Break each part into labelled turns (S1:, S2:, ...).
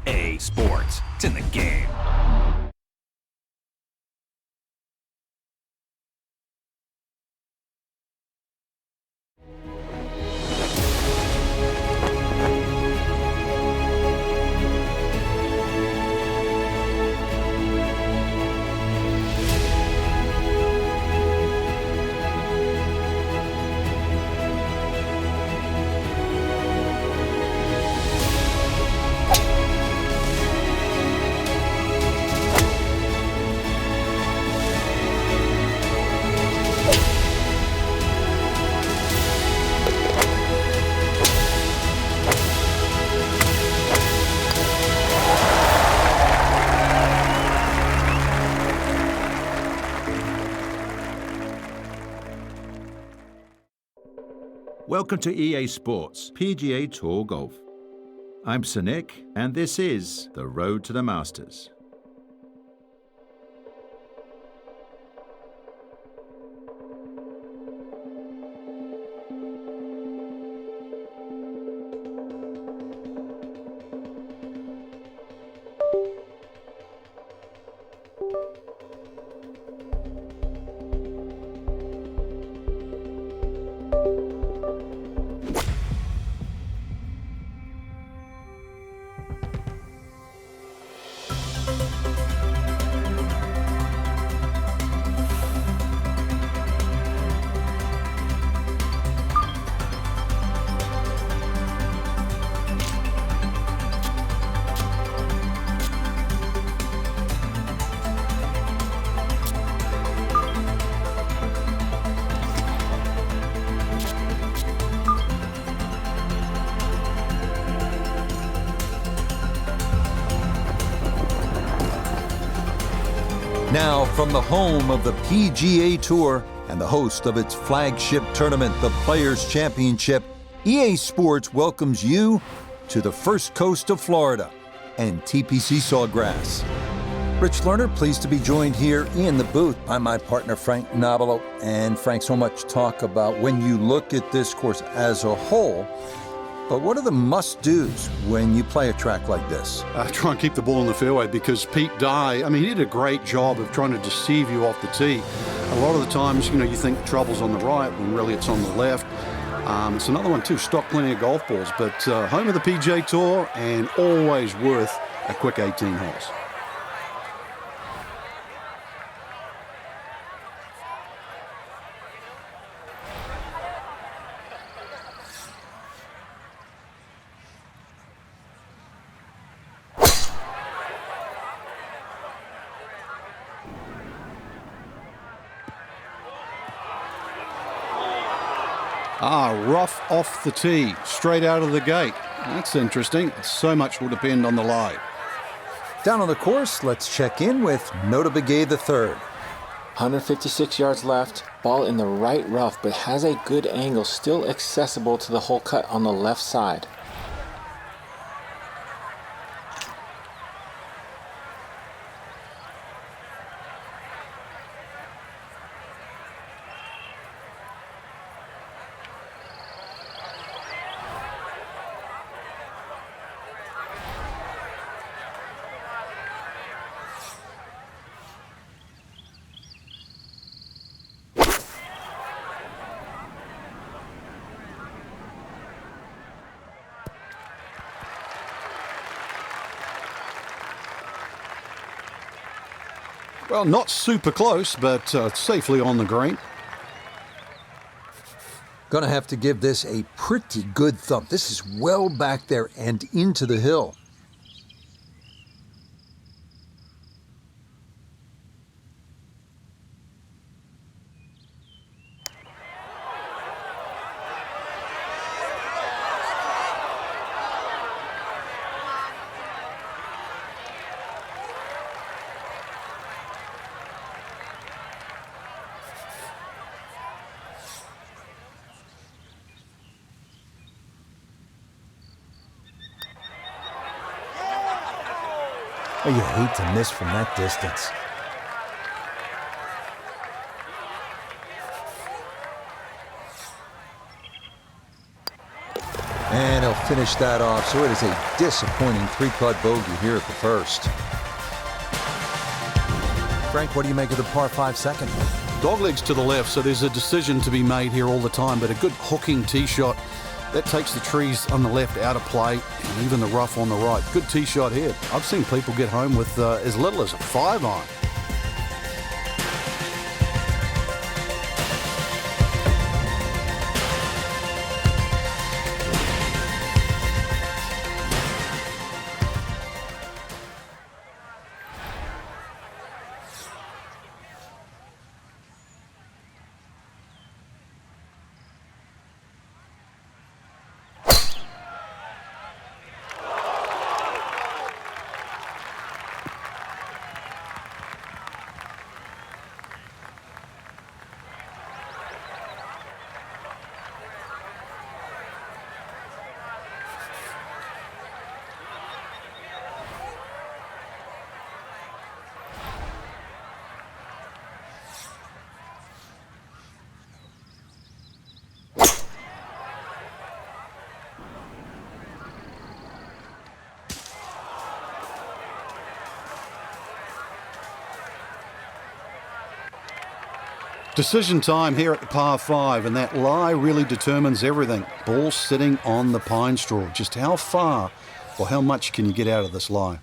S1: EA Sports. It's in the game.
S2: Welcome to EA Sports PGA Tour Golf. I'm Sir Nick, and this is the Road to the Masters.
S3: Now, from the home of the PGA Tour and the host of its flagship tournament, the Players' Championship, EA Sports welcomes you to the first coast of Florida and TPC Sawgrass. Rich Lerner, pleased to be joined here in the booth by my partner, Frank Nobilo. And Frank, so much talk about when you look at this course as a whole, but what are the must-dos when you play a track like this?
S4: Try and keep the ball in the fairway, because Pete-Dye, I mean, he did a great job of trying to deceive you off the tee. A lot of the times, you think the trouble's on the right when really it's on the left. It's another one too, stock plenty of golf balls, but home of the PGA Tour and always worth a quick 18 holes. Rough off the tee, straight out of the gate. That's interesting. So much will depend on the lie.
S3: Down on the course, let's check in with Pga III.
S5: 156 yards left, ball in the right rough, but has a good angle, still accessible to the hole cut on the left side.
S4: Well, not super close, but safely on the green.
S3: Gonna have to give this a pretty good thump. This is well back there and into the hill. Oh, you hate to miss from that distance. And he'll finish that off, so it is a disappointing three-putt bogey here at the first. Frank, what do you make of the par 5 second?
S4: Doglegs to the left, so there's a decision to be made here all the time, but a good hooking tee shot, that takes the trees on the left out of play, and even the rough on the right. Good tee shot here. I've seen people get home with as little as a 5-iron. Decision time here at the par 5, and that lie really determines everything. Ball sitting on the pine straw. Just how far or how much can you get out of this lie?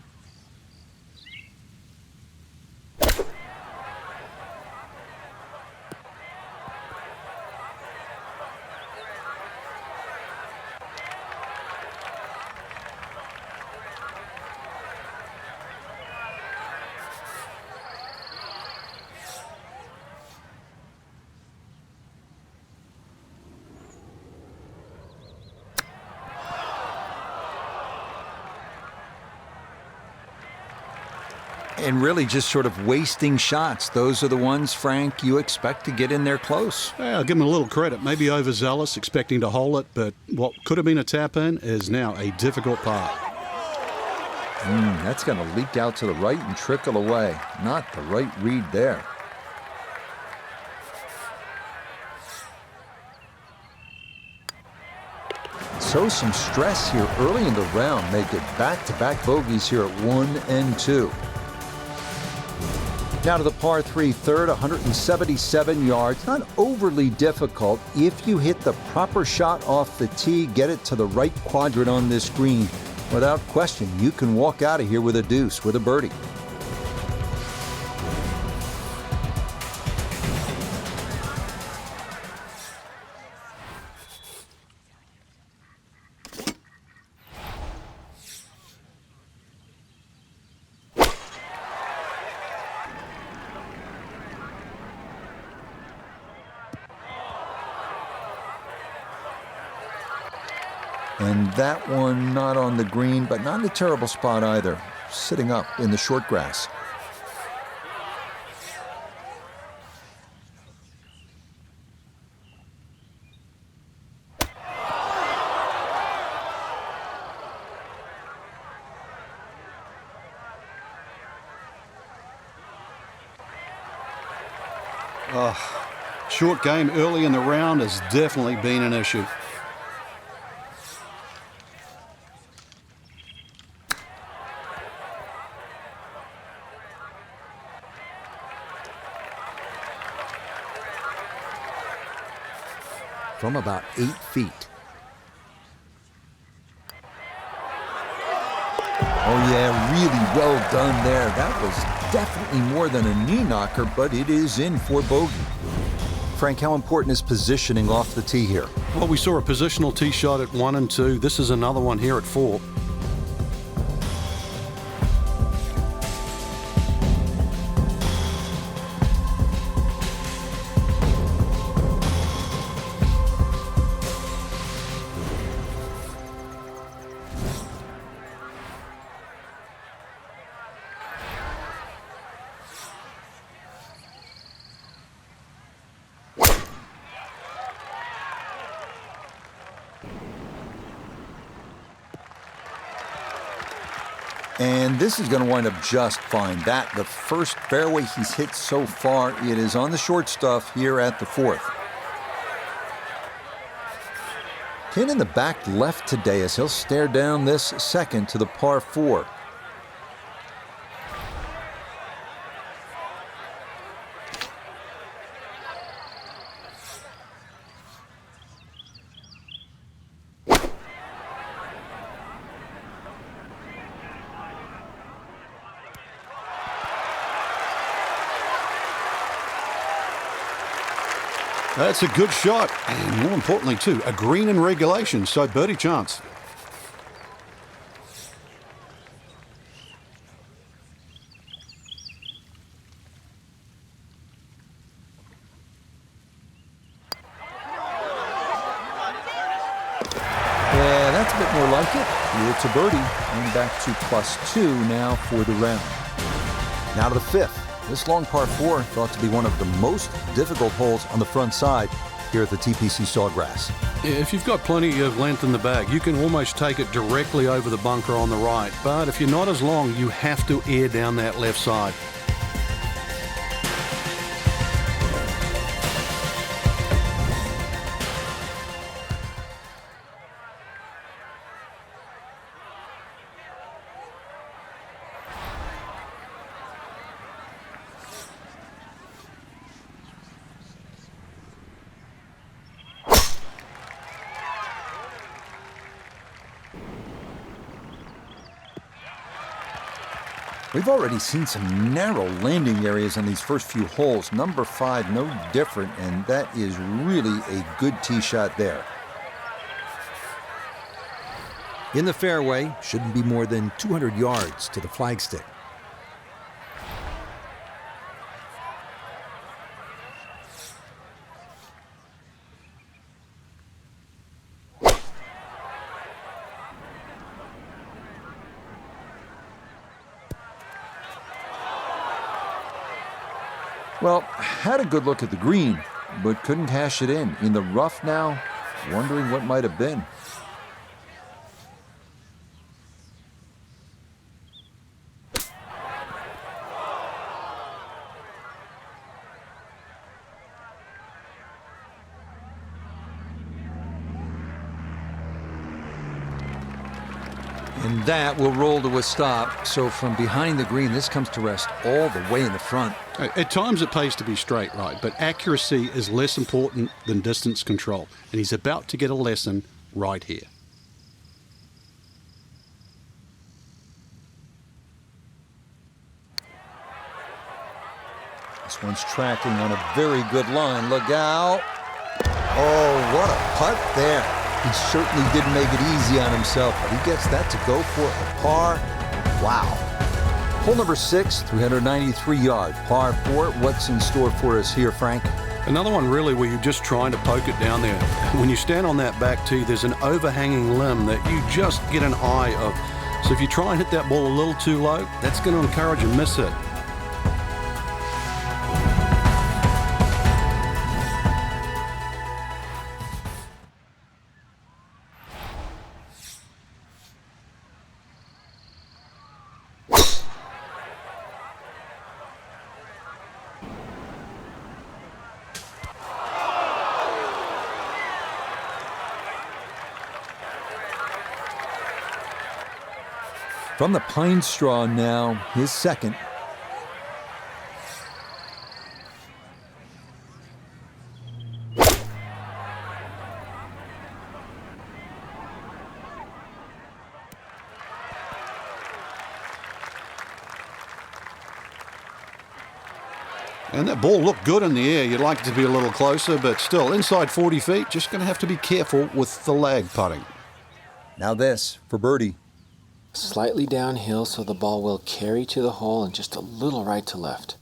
S3: And really just sort of wasting shots. Those are the ones, Frank, you expect to get in there close.
S4: Yeah, I'll give him a little credit. Maybe overzealous, expecting to hole it, but what could have been a tap-in is now a difficult par.
S3: That's going to leak out to the right and trickle away. Not the right read there. So some stress here early in the round. Make it back-to-back bogeys here at 1 and 2. Now to the par 3 third, 177 yards. Not overly difficult if you hit the proper shot off the tee, get it to the right quadrant on this green. Without question, you can walk out of here with a deuce, with a birdie. And that one not on the green, but not in a terrible spot either. Sitting up in the short grass.
S4: Short game early in the round has definitely been an issue.
S3: From about 8 feet. Oh yeah, really well done there. That was definitely more than a knee knocker, but it is in for bogey. Frank, how important is positioning off the tee here?
S4: Well, we saw a positional tee shot at 1 and 2. This is another one here at 4.
S3: And this is going to wind up just fine. That, the first fairway he's hit so far. It is on the short stuff here at the 4th. Pin in the back left today as he'll stare down this second to the par 4.
S4: That's a good shot, and more importantly too, a green in regulation, so birdie chance.
S3: Yeah, that's a bit more like it. It's a birdie, and back to +2 now for the round. Now to the 5th. This long par 4 thought to be one of the most difficult holes on the front side here at the TPC Sawgrass.
S4: If you've got plenty of length in the bag, you can almost take it directly over the bunker on the right. But if you're not as long, you have to air down that left side.
S3: We've already seen some narrow landing areas on these first few holes. Number 5, no different, and that is really a good tee shot there. In the fairway, shouldn't be more than 200 yards to the flagstick. Well, had a good look at the green, but couldn't cash it in. In the rough now, wondering what might have been. And that will roll to a stop. So from behind the green, this comes to rest all the way in the front.
S4: At times it pays to be straight, right? But accuracy is less important than distance control. And he's about to get a lesson right here.
S3: This one's tracking on a very good line. Look out. Oh, what a putt there. He certainly didn't make it easy on himself, but he gets that to go for a par. Wow. Hole number 6, 393 yard, par 4. What's in store for us here, Frank?
S4: Another one really where you're just trying to poke it down there. When you stand on that back tee, there's an overhanging limb that you just get an eye of. So if you try and hit that ball a little too low, that's going to encourage a miss hit.
S3: From the pine straw now, his second.
S4: And that ball looked good in the air. You'd like it to be a little closer, but still, inside 40 feet, just going to have to be careful with the lag putting.
S3: Now this for birdie.
S5: Slightly downhill so the ball will carry to the hole and just a little right to left.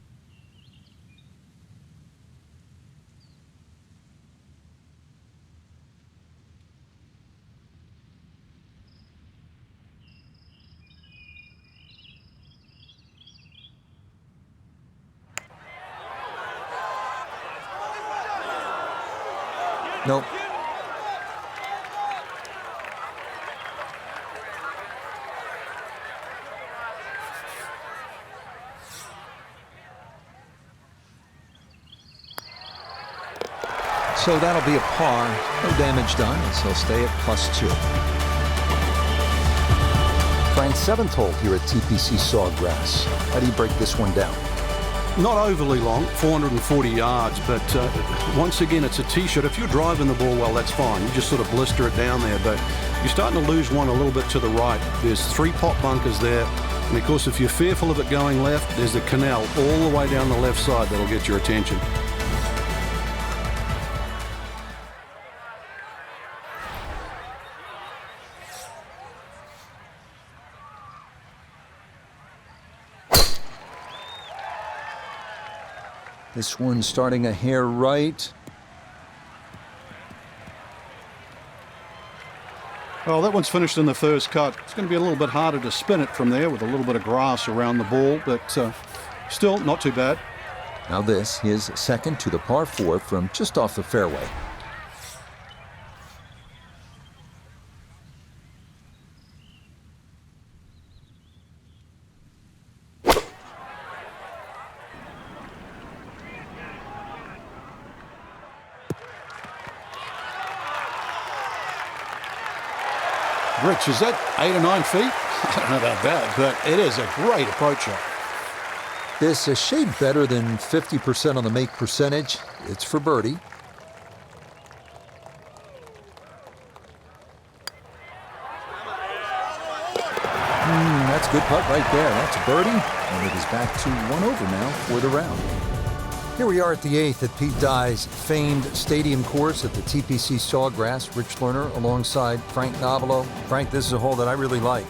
S3: Nope. So that'll be a par. No damage done, as he'll stay at +2. Frank's 7th hole here at TPC Sawgrass. How do you break this one down?
S4: Not overly long, 440 yards, but once again, it's a tee shot. If you're driving the ball well, that's fine. You just sort of blister it down there, but you're starting to lose one a little bit to the right. There's 3 pot bunkers there, and of course, if you're fearful of it going left, there's the canal all the way down the left side that'll get your attention.
S3: This one's starting a hair right.
S4: Well, that one's finished in the first cut. It's going to be a little bit harder to spin it from there with a little bit of grass around the ball, but still not too bad.
S3: Now this, his second to the par 4 from just off the fairway.
S4: Rich, is that 8 or 9 feet? I don't know about that, but it is a great approach shot.
S3: This a shade better than 50% on the make percentage. It's for birdie. That's a good putt right there. That's a birdie, and it is back to 1 over now for the round. Here we are at the 8th at Pete-Dye's famed stadium course at the TPC Sawgrass. Rich Lerner alongside Frank Nobilo. Frank, this is a hole that I really like.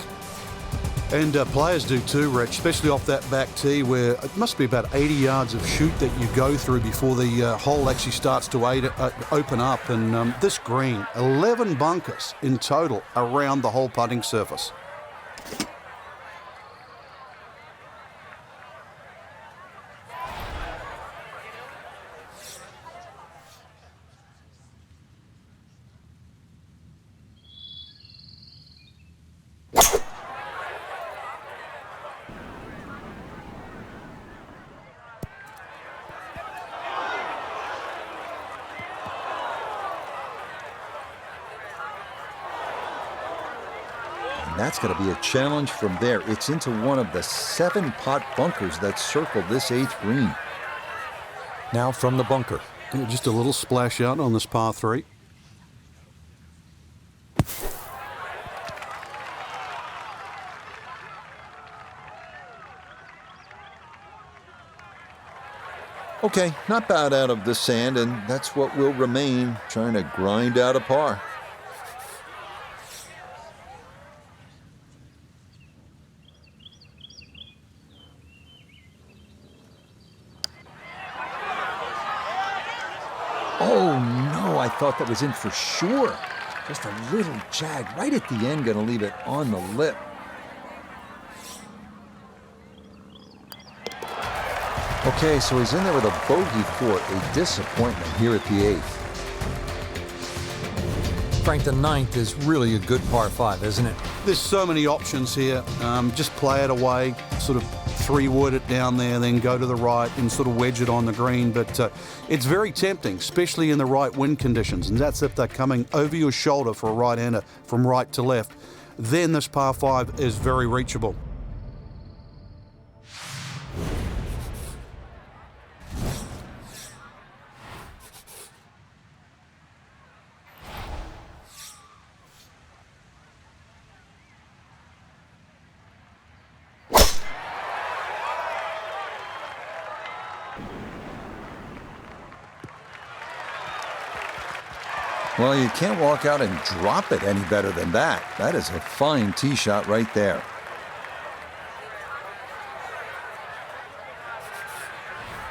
S4: And players do too, Rich, especially off that back tee where it must be about 80 yards of shoot that you go through before the hole actually starts to open up. And this green, 11 bunkers in total around the whole putting surface.
S3: That's going to be a challenge from there. It's into one of the 7 pot bunkers that circle this 8th green. Now from the bunker.
S4: Yeah, just a little splash out on this par 3.
S3: Okay, not bad out of the sand, and that's what will remain, trying to grind out a par. Oh no, I thought that was in for sure. Just a little jag right at the end, gonna leave it on the lip. Okay, so he's in there with a bogey for a disappointment here at the 8th. Frank, the 9th is really a good par 5, isn't it?
S4: There's so many options here. Just play it away, sort of 3-wood it down there, then go to the right and sort of wedge it on the green. But it's very tempting, especially in the right wind conditions. And that's if they're coming over your shoulder for a right-hander from right to left. Then this par 5 is very reachable.
S3: Well, you can't walk out and drop it any better than that. That is a fine tee shot right there.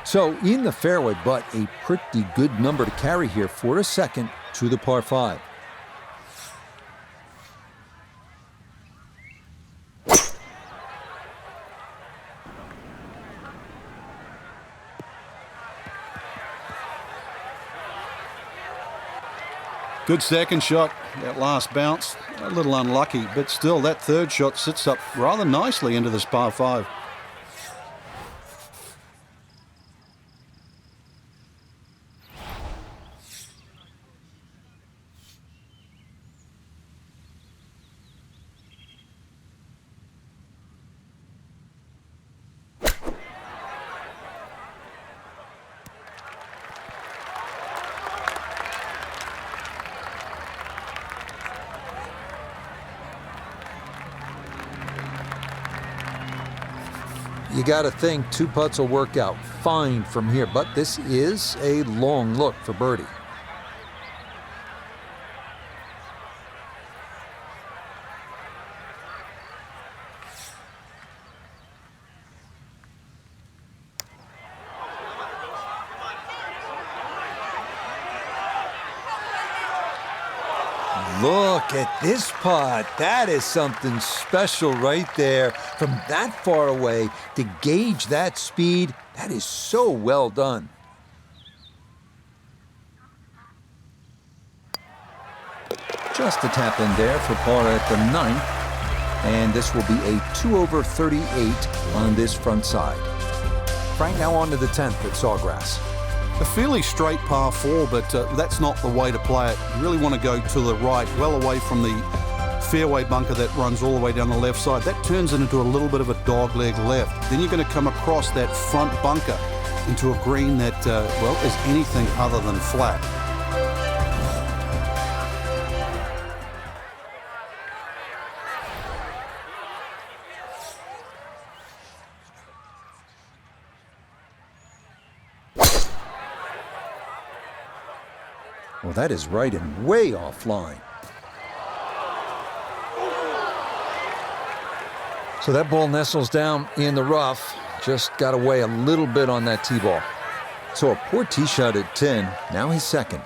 S3: So in the fairway, but a pretty good number to carry here for a second to the par 5.
S4: Good second shot. That last bounce, a little unlucky, but still that third shot sits up rather nicely into this par 5.
S3: You got to think 2 putts will work out fine from here, but this is a long look for birdie. Look at this putt. That is something special right there. From that far away to gauge that speed, that is so well done. Just a tap in there for par at the 9th. And this will be a 2 over 38 on this front side. Frank, now on to the 10th at Sawgrass.
S4: A fairly straight par 4, but that's not the way to play it. You really want to go to the right, well away from the fairway bunker that runs all the way down the left side. That turns it into a little bit of a dogleg left. Then you're going to come across that front bunker into a green that, well, is anything other than flat.
S3: Well, that is right and way offline. So that ball nestles down in the rough. Just got to weigh a little bit on that tee ball. So a poor tee shot at 10. Now he's second.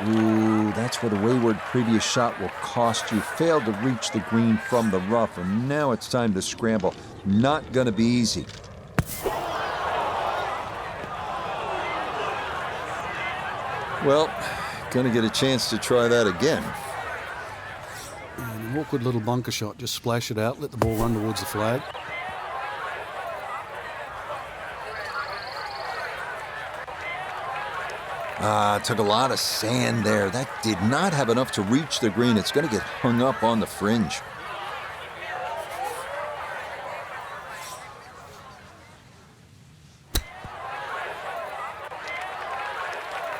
S3: Ooh, that's what a wayward previous shot will cost you. Failed to reach the green from the rough, and now it's time to scramble. Not going to be easy. Well, going to get a chance to try that again.
S4: And an awkward little bunker shot. Just splash it out, let the ball run towards the flag.
S3: Took a lot of sand there. That did not have enough to reach the green. It's going to get hung up on the fringe.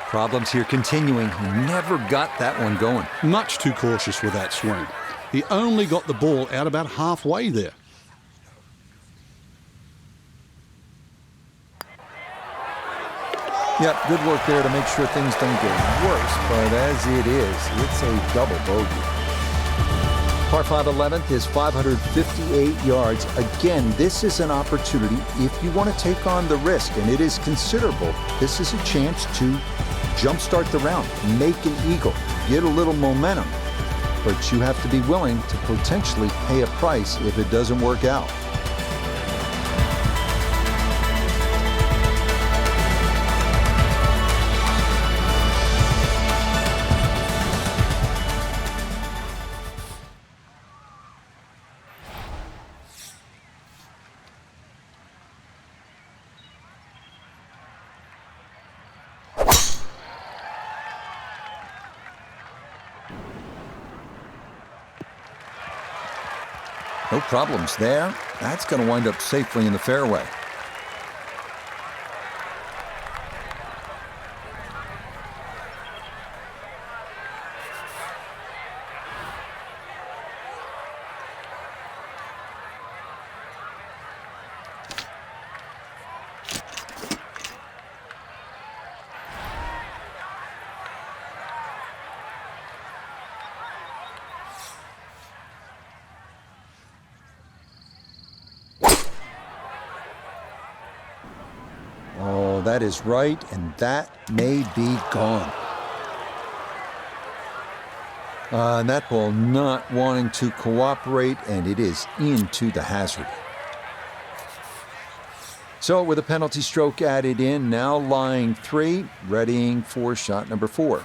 S3: Problems here continuing. He never got that one going.
S4: Much too cautious with that swing. He only got the ball out about halfway there.
S3: Yep, good work there to make sure things don't get worse, but as it is, it's a double bogey. Par 5 11th is 558 yards. Again, this is an opportunity if you want to take on the risk, and it is considerable. This is a chance to jumpstart the round, make an eagle, get a little momentum, but you have to be willing to potentially pay a price if it doesn't work out. No problems there. That's going to wind up safely in the fairway. Oh, that is right, and that may be gone. And that ball not wanting to cooperate, and it is into the hazard. So with a penalty stroke added in, now lying 3, readying for shot number 4.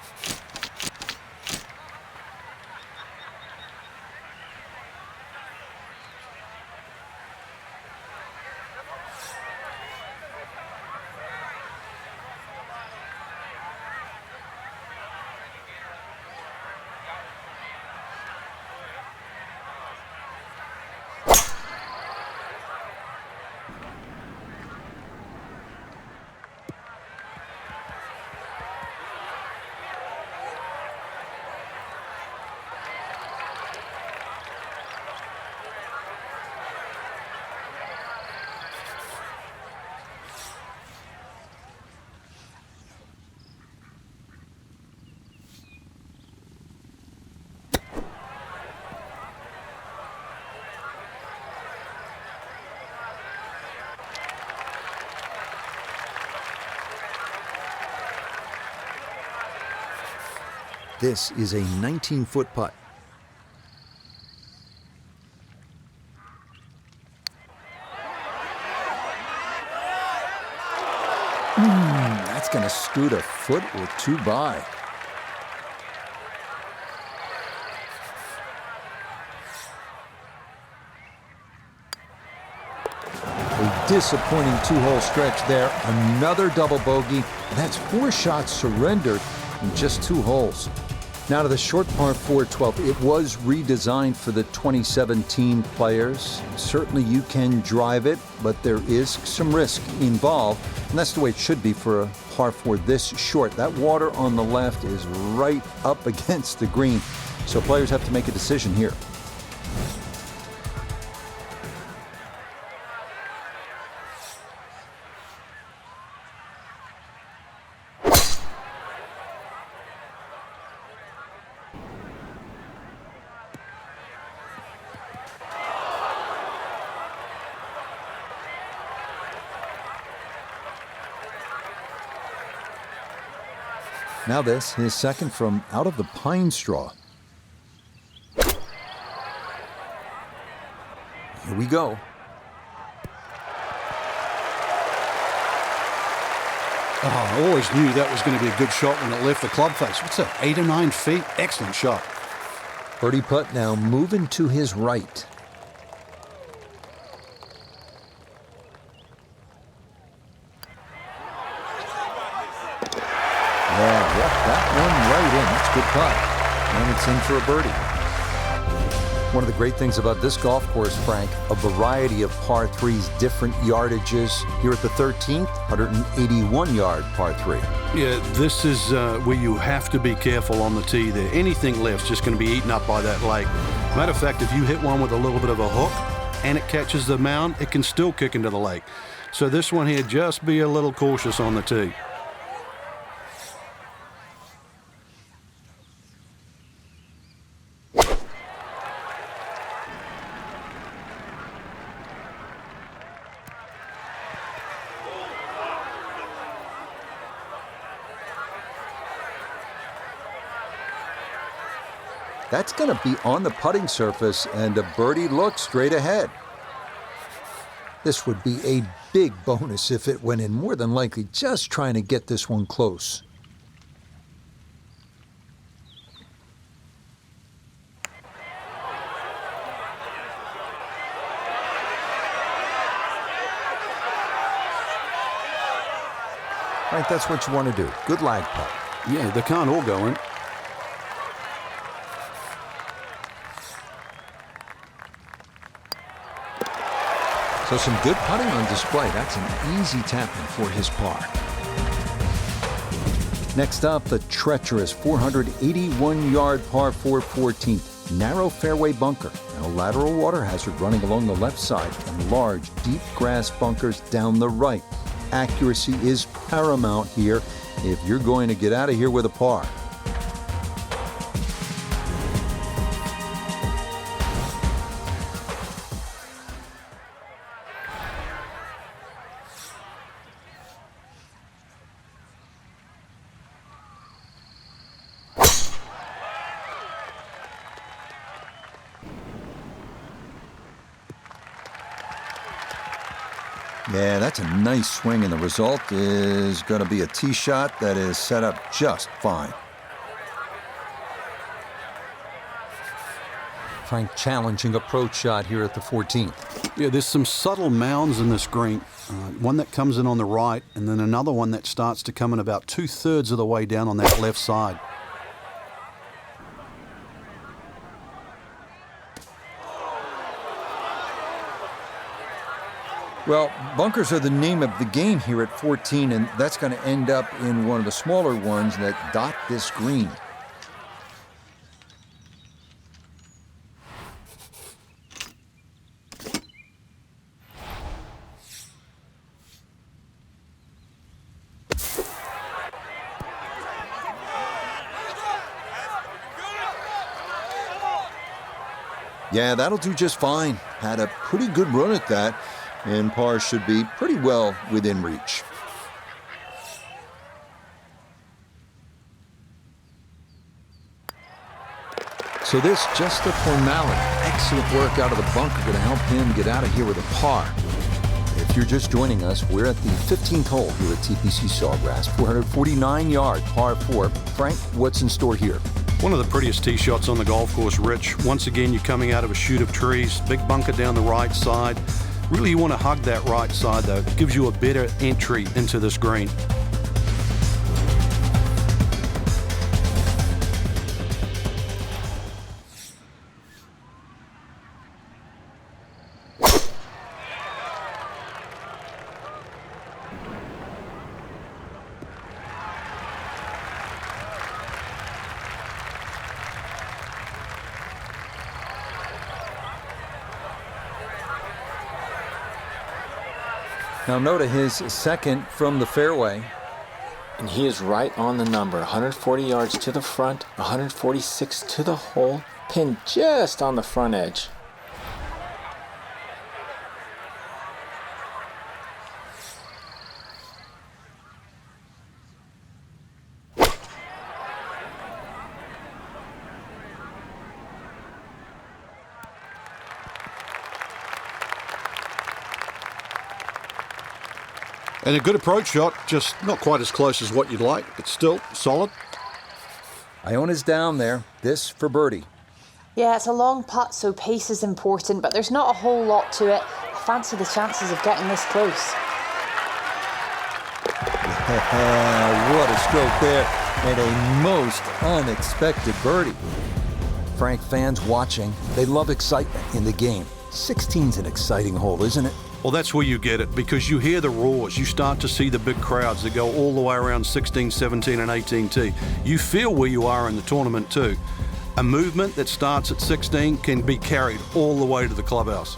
S3: This is a 19-foot putt. That's going to scoot a foot or two by. A disappointing two-hole stretch there. Another double bogey. That's 4 shots surrendered in just 2 holes. Now to the short par 4 12. It was redesigned for the 2017 players. Certainly you can drive it, but there is some risk involved, and that's the way it should be for a par 4 this short. That water on the left is right up against the green, so players have to make a decision here. Now this, his second from out of the pine straw. Here we go.
S4: Oh, I always knew that was going to be a good shot when it left the club face. What's that, 8 or 9 feet? Excellent shot.
S3: Birdie putt now moving to his right. Yeah, that one right in. That's a good putt. And it's in for a birdie. One of the great things about this golf course, Frank, a variety of par 3s, different yardages. Here at the 13th, 181-yard par 3.
S4: Yeah, this is where you have to be careful on the tee there. Anything left's just going to be eaten up by that lake. Matter of fact, if you hit one with a little bit of a hook and it catches the mound, it can still kick into the lake. So this one here, just be a little cautious on the tee.
S3: That's going to be on the putting surface, and a birdie look straight ahead. This would be a big bonus if it went in, more than likely just trying to get this one close. Right, that's what you want to do. Good lag putt.
S4: Yeah, they can't all go in.
S3: So some good putting on display. That's an easy tap-in for his par. Next up, the treacherous 481-yard par 4 14th. Narrow fairway bunker and a lateral water hazard running along the left side and large, deep grass bunkers down the right. Accuracy is paramount here if you're going to get out of here with a par. Yeah, that's a nice swing, and the result is going to be a tee shot that is set up just fine. Frank, challenging approach shot here at the 14th.
S4: Yeah, there's some subtle mounds in this green. One that comes in on the right, and then another one that starts to come in about 2/3 of the way down on that left side.
S3: Well, bunkers are the name of the game here at 14, and that's going to end up in one of the smaller ones that dot this green. Yeah, that'll do just fine. Had a pretty good run at that, and par should be pretty well within reach. So this just a formality. Excellent work out of the bunker, going to help him get out of here with a par. If you're just joining us, we're at the 15th hole here at TPC Sawgrass, 449-yard par 4. Frank, what's in store here?
S4: One of the prettiest tee shots on the golf course, Rich. Once again, you're coming out of a chute of trees, big bunker down the right side. Really, you want to hug that right side, though. It gives you a better entry into this green.
S3: Now Noda, his second from the fairway.
S5: And he is right on the number. 140 yards to the front, 146 to the hole, pin just on the front edge.
S4: And a good approach shot, just not quite as close as what you'd like, but still solid.
S3: Iona's down there. This for birdie.
S6: Yeah, it's a long putt, so pace is important, but there's not a whole lot to it. I fancy the chances of getting this close.
S3: What a stroke there, and a most unexpected birdie. Frank, fans watching, they love excitement in the game. 16's an exciting hole, isn't it?
S4: Well, that's where you get it, because you hear the roars. You start to see the big crowds that go all the way around 16, 17, and 18T. You feel where you are in the tournament, too. A movement that starts at 16 can be carried all the way to the clubhouse.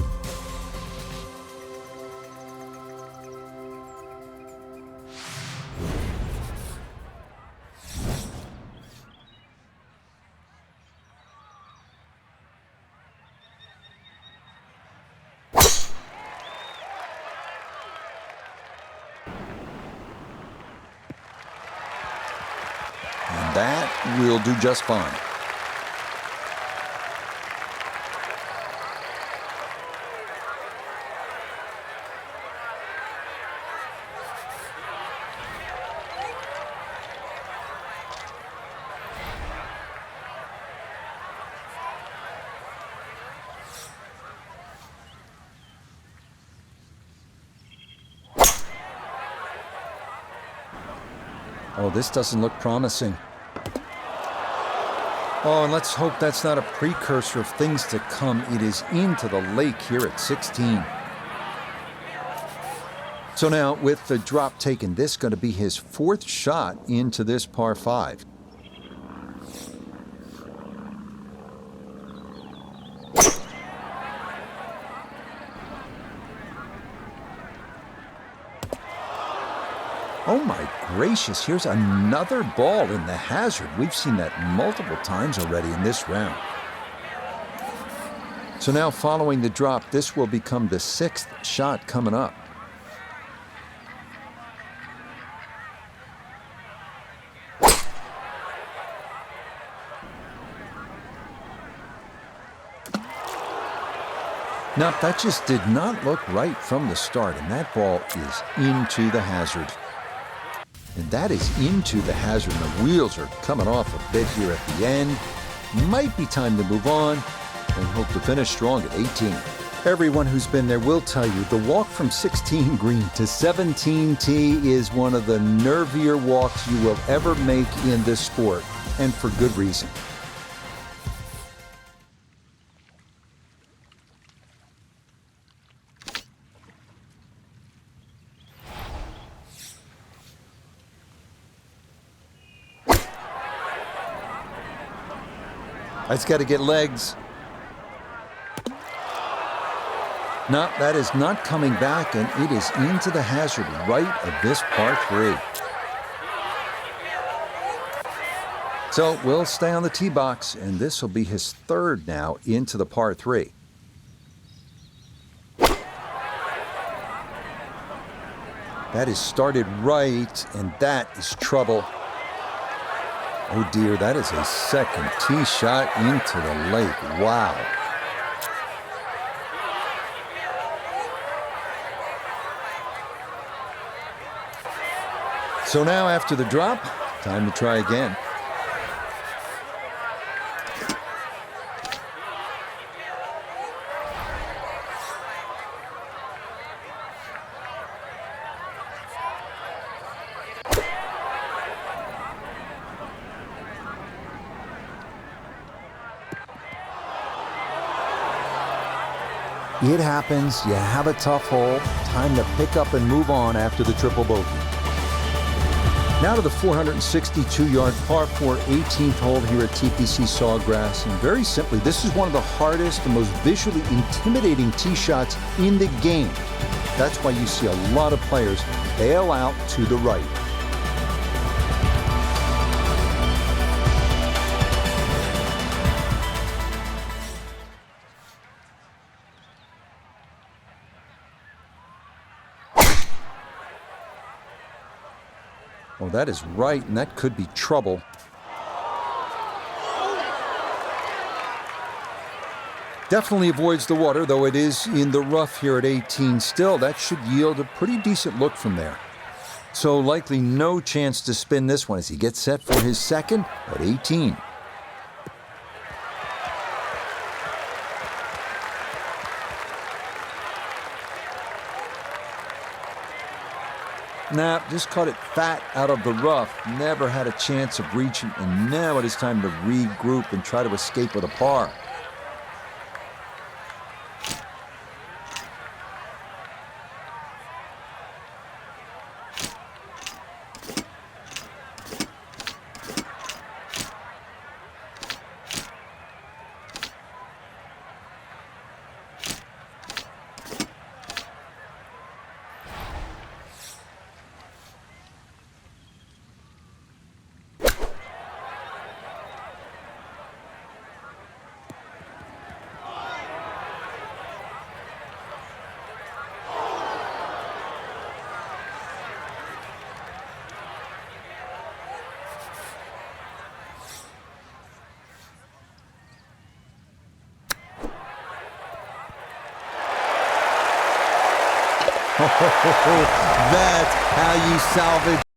S3: That will do just fine. Oh, this doesn't look promising. Oh, and let's hope that's not a precursor of things to come. It is into the lake here at 16. So now, with the drop taken, this is going to be his fourth shot into this par 5. Oh my gracious, here's another ball in the hazard. We've seen that multiple times already in this round. So now following the drop, this will become the 6th shot coming up. Now that just did not look right from the start, and that ball is into the hazard. And that is into the hazard. The wheels are coming off a bit here at the end. Might be time to move on and hope to finish strong at 18. Everyone who's been there will tell you the walk from 16 green to 17 tee is one of the nervier walks you will ever make in this sport, and for good reason. It's got to get legs. No, that is not coming back, and it is into the hazard right of this par 3. So we'll stay on the tee box, and this will be his third now into the par 3. That is started right, and that is trouble. Oh dear, that is a second tee shot into the lake. Wow. So now after the drop, time to try again. It happens. You have a tough hole. Time to pick up and move on after the triple bogey. Now to the 462-yard par 4 18th hole here at TPC Sawgrass. And very simply, this is one of the hardest and most visually intimidating tee shots in the game. That's why you see a lot of players bail out to the right. Oh, that is right, and that could be trouble. Definitely avoids the water, though it is in the rough here at 18. Still, that should yield a pretty decent look from there. So likely no chance to spin this one as he gets set for his second at 18. Nah, just caught it fat out of the rough. Never had a chance of reaching, and now it is time to regroup and try to escape with a par. That's how you salvage